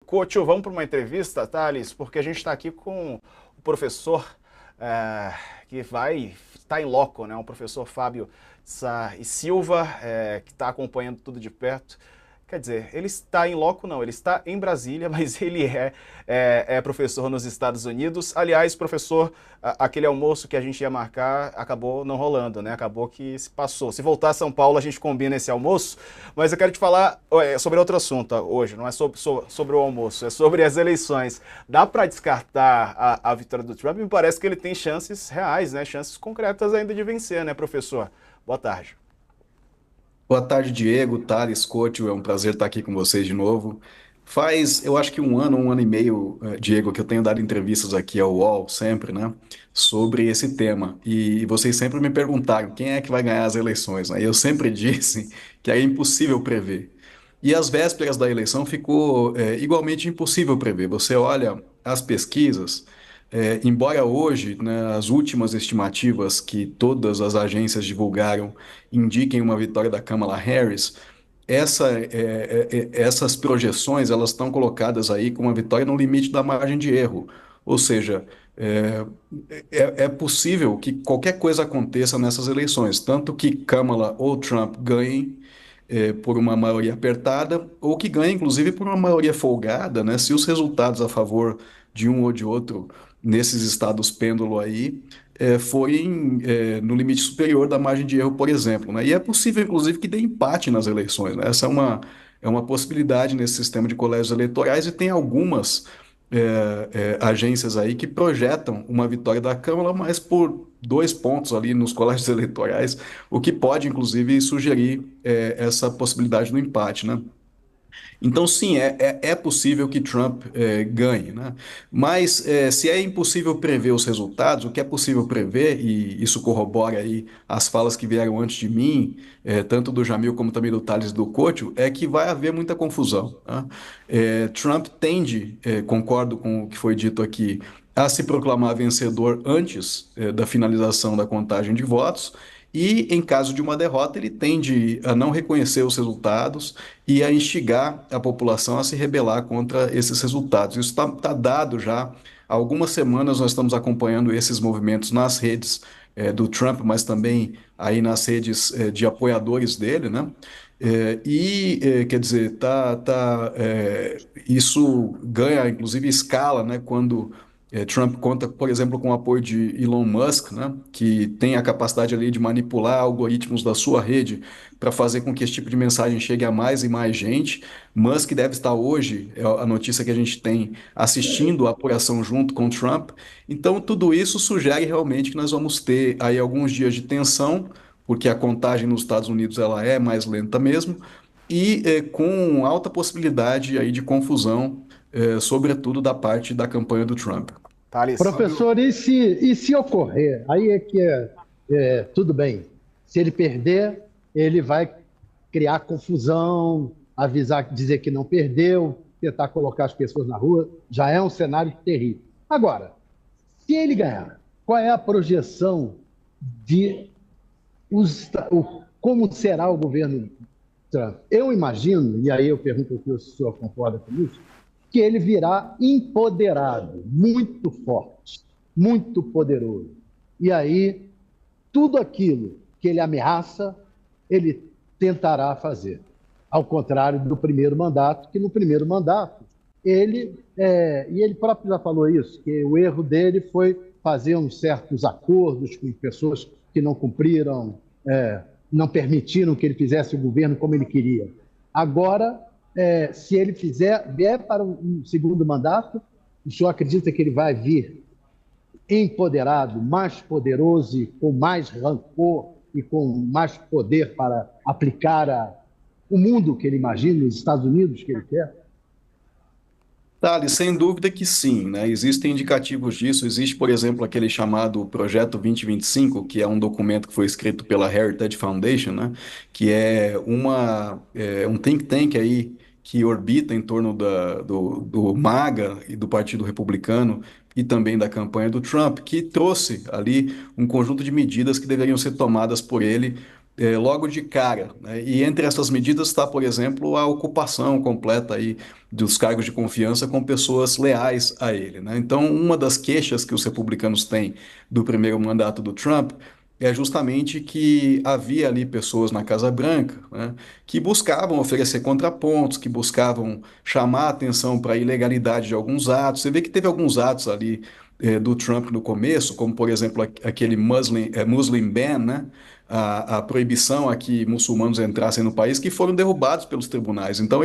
Coach, vamos para uma entrevista, Thales, porque a gente está aqui com o professor que vai estar em loco, né? O professor Fábio Sá e Silva, que está acompanhando tudo de perto. Quer dizer, ele está em loco, não, ele está em Brasília, mas ele é professor nos Estados Unidos. Aliás, professor, aquele almoço que a gente ia marcar acabou não rolando, né? Acabou que se passou. Se voltar a São Paulo, a gente combina esse almoço. Mas eu quero te falar sobre outro assunto hoje, não é sobre o almoço, é sobre as eleições. Dá para descartar a vitória do Trump? Me parece que ele tem chances reais, né? Chances concretas ainda de vencer, né, professor? Boa tarde. Boa tarde, Diego, Thales, Couto, é um prazer estar aqui com vocês de novo. Faz, eu acho que um ano e meio, Diego, que eu tenho dado entrevistas aqui ao UOL, sempre, né, sobre esse tema. E vocês sempre me perguntaram quem é que vai ganhar as eleições, né? E eu sempre disse que é impossível prever. E às vésperas da eleição ficou, igualmente impossível prever. Você olha as pesquisas. Embora hoje, né, as últimas estimativas que todas as agências divulgaram indiquem uma vitória da Kamala Harris, essas projeções elas estão colocadas aí com uma vitória no limite da margem de erro. Ou seja, é, é possível que qualquer coisa aconteça nessas eleições, tanto que Kamala ou Trump ganhem por uma maioria apertada, ou que ganhe, inclusive, por uma maioria folgada, né? Se os resultados a favor de um ou de outro nesses estados pêndulo aí forem no limite superior da margem de erro, por exemplo, né? E é possível, inclusive, que dê empate nas eleições, né? Essa é uma possibilidade nesse sistema de colégios eleitorais e tem algumas agências aí que projetam uma vitória da Câmara, mas por 2 pontos ali nos colégios eleitorais, o que pode, inclusive, sugerir essa possibilidade do empate, né? Então, sim, é possível que Trump ganhe, né? Mas se é impossível prever os resultados, o que é possível prever, e isso corrobora aí as falas que vieram antes de mim, tanto do Jamil como também do Tales e do Couto, é que vai haver muita confusão, tá? Trump tende, concordo com o que foi dito aqui, a se proclamar vencedor antes da finalização da contagem de votos. E, em caso de uma derrota, ele tende a não reconhecer os resultados e a instigar a população a se rebelar contra esses resultados. Isso está dado já. Há algumas semanas nós estamos acompanhando esses movimentos nas redes do Trump, mas também aí nas redes de apoiadores dele, né? Quer dizer, isso ganha inclusive escala, né? Quando Trump conta, por exemplo, com o apoio de Elon Musk, né, que tem a capacidade ali de manipular algoritmos da sua rede para fazer com que esse tipo de mensagem chegue a mais e mais gente. Musk deve estar hoje, é a notícia que a gente tem, assistindo a apuração junto com Trump. Então, tudo isso sugere realmente que nós vamos ter aí alguns dias de tensão, porque a contagem nos Estados Unidos ela é mais lenta mesmo, e com alta possibilidade aí de confusão, sobretudo da parte da campanha do Trump. Thales. Professor, e se ocorrer? Aí é que tudo bem. Se ele perder, ele vai criar confusão, avisar, dizer que não perdeu, tentar colocar as pessoas na rua. Já é um cenário terrível. Agora, se ele ganhar, qual é a projeção de como será o governo Trump? Eu imagino, e aí eu pergunto se o senhor concorda com isso, que ele virá empoderado, muito forte, muito poderoso. E aí, tudo aquilo que ele ameaça, ele tentará fazer. Ao contrário do primeiro mandato, que no primeiro mandato, e ele próprio já falou isso, que o erro dele foi fazer uns certos acordos com pessoas que não cumpriram, não permitiram que ele fizesse o governo como ele queria. Agora, se ele vier para um segundo mandato, o senhor acredita que ele vai vir empoderado, mais poderoso e com mais rancor e com mais poder para aplicar o mundo que ele imagina, os Estados Unidos que ele quer? Thales, sem dúvida que sim, né? Existem indicativos disso. Existe, por exemplo, aquele chamado Projeto 2025, que é um documento que foi escrito pela Heritage Foundation, né? Que é um think tank aí que orbita em torno do MAGA e do Partido Republicano e também da campanha do Trump, que trouxe ali um conjunto de medidas que deveriam ser tomadas por ele logo de cara, né? E entre essas medidas está, por exemplo, a ocupação completa aí dos cargos de confiança com pessoas leais a ele, né? Então, uma das queixas que os republicanos têm do primeiro mandato do Trump é justamente que havia ali pessoas na Casa Branca, né, que buscavam oferecer contrapontos, que buscavam chamar a atenção para a ilegalidade de alguns atos. Você vê que teve alguns atos ali do Trump no começo, como por exemplo aquele Muslim ban, né, a proibição a que muçulmanos entrassem no país, que foram derrubados pelos tribunais. Então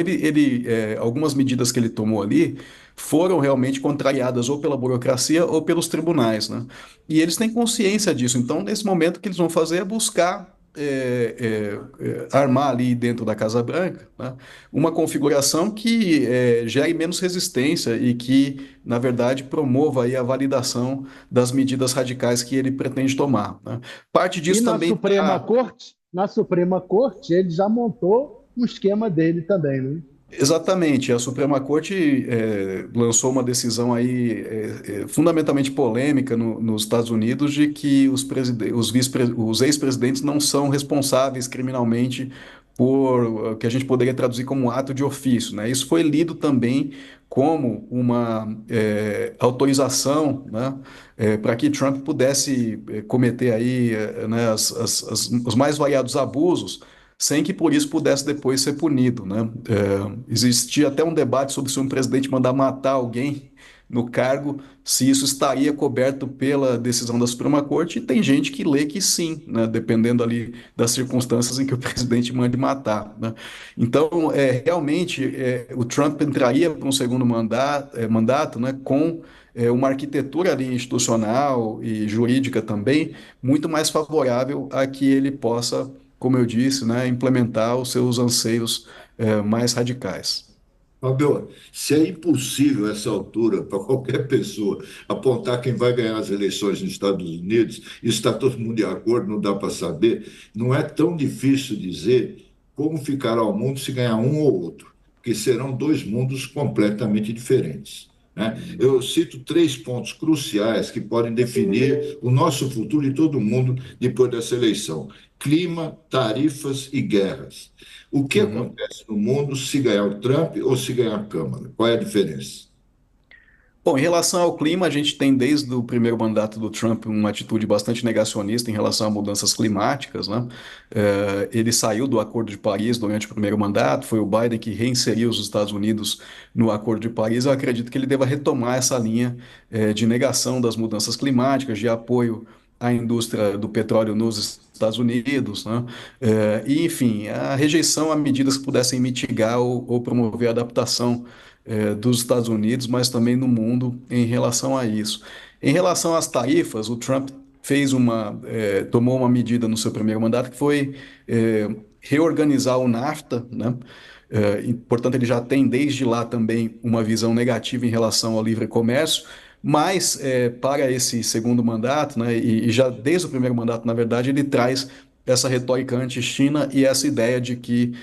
algumas medidas que ele tomou ali foram realmente contrariadas ou pela burocracia ou pelos tribunais, né? E eles têm consciência disso. Então, nesse momento, o que eles vão fazer é buscar armar ali dentro da Casa Branca, né, uma configuração que gere menos resistência e que, na verdade, promova aí a validação das medidas radicais que ele pretende tomar, né. Parte E disso também está. Na Suprema Corte, ele já montou um esquema dele também, né? Exatamente, a Suprema Corte lançou uma decisão aí fundamentalmente polêmica nos Estados Unidos de que os ex-presidentes não são responsáveis criminalmente por o que a gente poderia traduzir como um ato de ofício, né? Isso foi lido também como uma autorização, né, para que Trump pudesse cometer aí né, os mais variados abusos sem que por isso pudesse depois ser punido, né? Existia até um debate sobre se um presidente mandar matar alguém no cargo, se isso estaria coberto pela decisão da Suprema Corte, e tem gente que lê que sim, né? Dependendo ali das circunstâncias em que o presidente mande matar, né? Então, realmente, o Trump entraria para um segundo mandato, né, com uma arquitetura ali institucional e jurídica também muito mais favorável a que ele possa, como eu disse, né, implementar os seus anseios mais radicais. Fabio, se é impossível essa altura para qualquer pessoa apontar quem vai ganhar as eleições nos Estados Unidos, isso está todo mundo de acordo, não dá para saber, não é tão difícil dizer como ficará o mundo se ganhar um ou outro, porque serão dois mundos completamente diferentes, né? Eu cito três pontos cruciais que podem definir o nosso futuro e todo mundo depois dessa eleição: clima, tarifas e guerras. O que Uhum. acontece no mundo se ganhar o Trump ou se ganhar a Câmara? Qual é a diferença? Bom, em relação ao clima, a gente tem desde o primeiro mandato do Trump uma atitude bastante negacionista em relação a mudanças climáticas, né? Ele saiu do Acordo de Paris durante o primeiro mandato, foi o Biden que reinseriu os Estados Unidos no Acordo de Paris. Eu acredito que ele deva retomar essa linha, de negação das mudanças climáticas, de apoio à indústria do petróleo nos Estados Unidos, né? E, enfim, a rejeição a medidas que pudessem mitigar ou promover a adaptação dos Estados Unidos, mas também no mundo em relação a isso. Em relação às tarifas, o Trump tomou uma medida no seu primeiro mandato que foi reorganizar o NAFTA, né? Portanto, ele já tem desde lá também uma visão negativa em relação ao livre comércio, mas para esse segundo mandato, né, e já desde o primeiro mandato, na verdade, ele traz essa retórica anti-China e essa ideia de que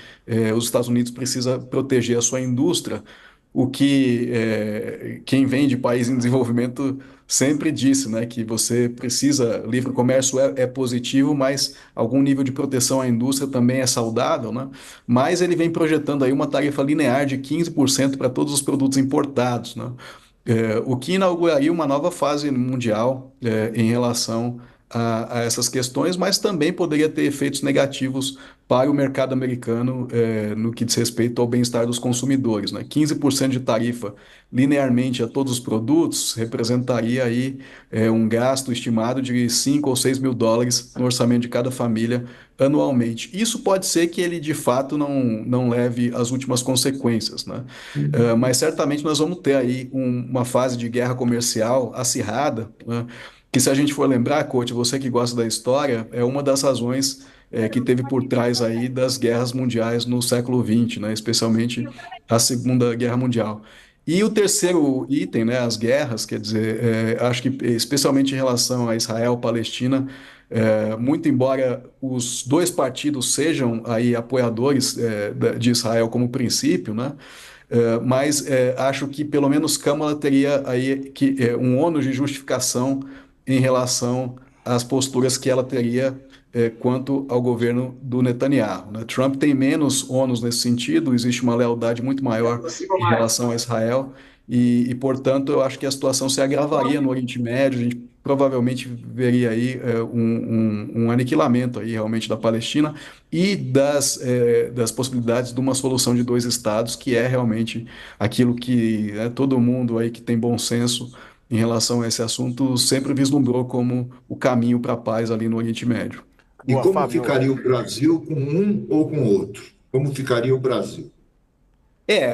os Estados Unidos precisa proteger a sua indústria, o que quem vem de país em desenvolvimento sempre disse, né, que você precisa, livre comércio é positivo, mas algum nível de proteção à indústria também é saudável, né? Mas ele vem projetando aí uma tarifa linear de 15% para todos os produtos importados, né? O que inauguraria uma nova fase mundial em relação a essas questões, mas também poderia ter efeitos negativos para o mercado americano no que diz respeito ao bem-estar dos consumidores, né? 15% de tarifa linearmente a todos os produtos representaria aí um gasto estimado de 5 ou 6 mil dólares no orçamento de cada família anualmente. Isso pode ser que ele de fato não leve as últimas consequências, né? Mas certamente nós vamos ter aí uma fase de guerra comercial acirrada, né? Que se a gente for lembrar, Coach, você que gosta da história, é uma das razões que teve por trás aí das guerras mundiais no século XX, né? Especialmente a Segunda Guerra Mundial. E o terceiro item, né, as guerras, quer dizer, acho que especialmente em relação a Israel, Palestina, muito embora os dois partidos sejam aí apoiadores de Israel como princípio, né? Mas acho que pelo menos Câmara teria aí um ônus de justificação em relação às posturas que ela teria quanto ao governo do Netanyahu, né? Trump tem menos ônus nesse sentido, existe uma lealdade muito maior em relação a Israel portanto, eu acho que a situação se agravaria no Oriente Médio, a gente provavelmente veria aí um aniquilamento aí realmente da Palestina e das possibilidades de uma solução de dois estados, que é realmente aquilo que, né, todo mundo aí que tem bom senso em relação a esse assunto sempre vislumbrou como o caminho para a paz ali no Oriente Médio. E Boa, como Fábio. ficaria o Brasil com um ou com outro? Como ficaria o Brasil?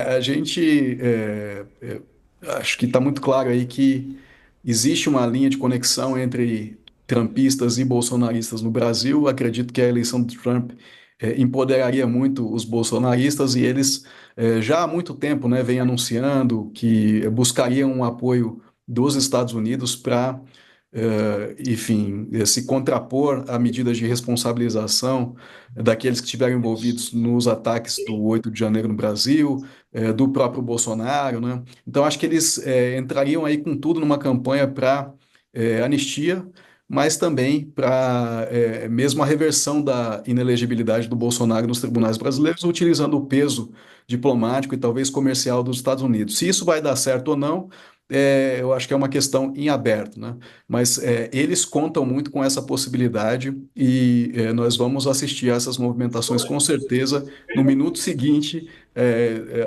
A gente acho que está muito claro aí que existe uma linha de conexão entre trumpistas e bolsonaristas no Brasil. Acredito que a eleição do Trump empoderaria muito os bolsonaristas e eles já há muito tempo, né, vêm anunciando que buscariam um apoio dos Estados Unidos para, enfim, se contrapor a medidas de responsabilização daqueles que estiveram envolvidos nos ataques do 8 de janeiro no Brasil, do próprio Bolsonaro, né? Então, acho que eles entrariam aí com tudo numa campanha para anistia, mas também para mesmo a reversão da inelegibilidade do Bolsonaro nos tribunais brasileiros, utilizando o peso diplomático e talvez comercial dos Estados Unidos. Se isso vai dar certo ou não, eu acho que é uma questão em aberto, né? Mas eles contam muito com essa possibilidade e nós vamos assistir a essas movimentações com certeza no minuto seguinte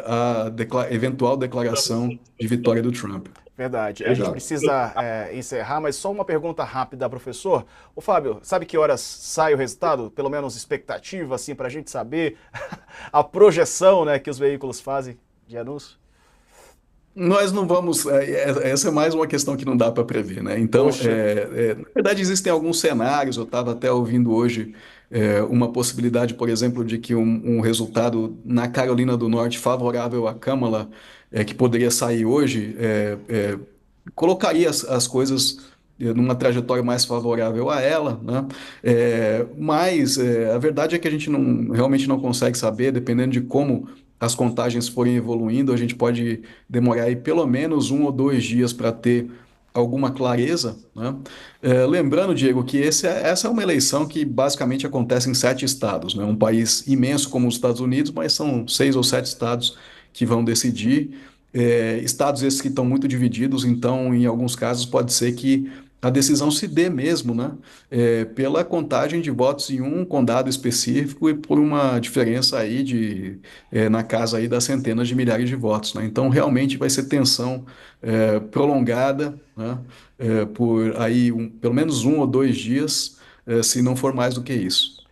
à eventual declaração de vitória do Trump. Verdade. A gente Legal. precisa encerrar, mas só uma pergunta rápida, professor. Ô, Fábio, sabe que horas sai o resultado? Pelo menos expectativa, assim, para a gente saber a projeção, né, que os veículos fazem de anúncio? Nós não vamos. Essa é mais uma questão que não dá para prever, né? Então, Poxa, na verdade, existem alguns cenários. Eu estava até ouvindo hoje uma possibilidade, por exemplo, de que um resultado na Carolina do Norte favorável à Câmara, que poderia sair hoje, colocaria as coisas numa trajetória mais favorável a ela, né? Mas a verdade é que a gente realmente não consegue saber, dependendo de como as contagens forem evoluindo, a gente pode demorar aí pelo menos 1 ou 2 dias para ter alguma clareza, né? Lembrando, Diego, que essa é uma eleição que basicamente acontece em 7 estados, né? Um país imenso como os Estados Unidos, mas são 6 ou 7 estados que vão decidir. Estados esses que estão muito divididos, então, em alguns casos, pode ser que a decisão se dê mesmo, né? Pela contagem de votos em um condado específico e por uma diferença aí na casa aí das centenas de milhares de votos, né? Então, realmente vai ser tensão prolongada, né? Por aí pelo menos 1 ou 2 dias, se não for mais do que isso.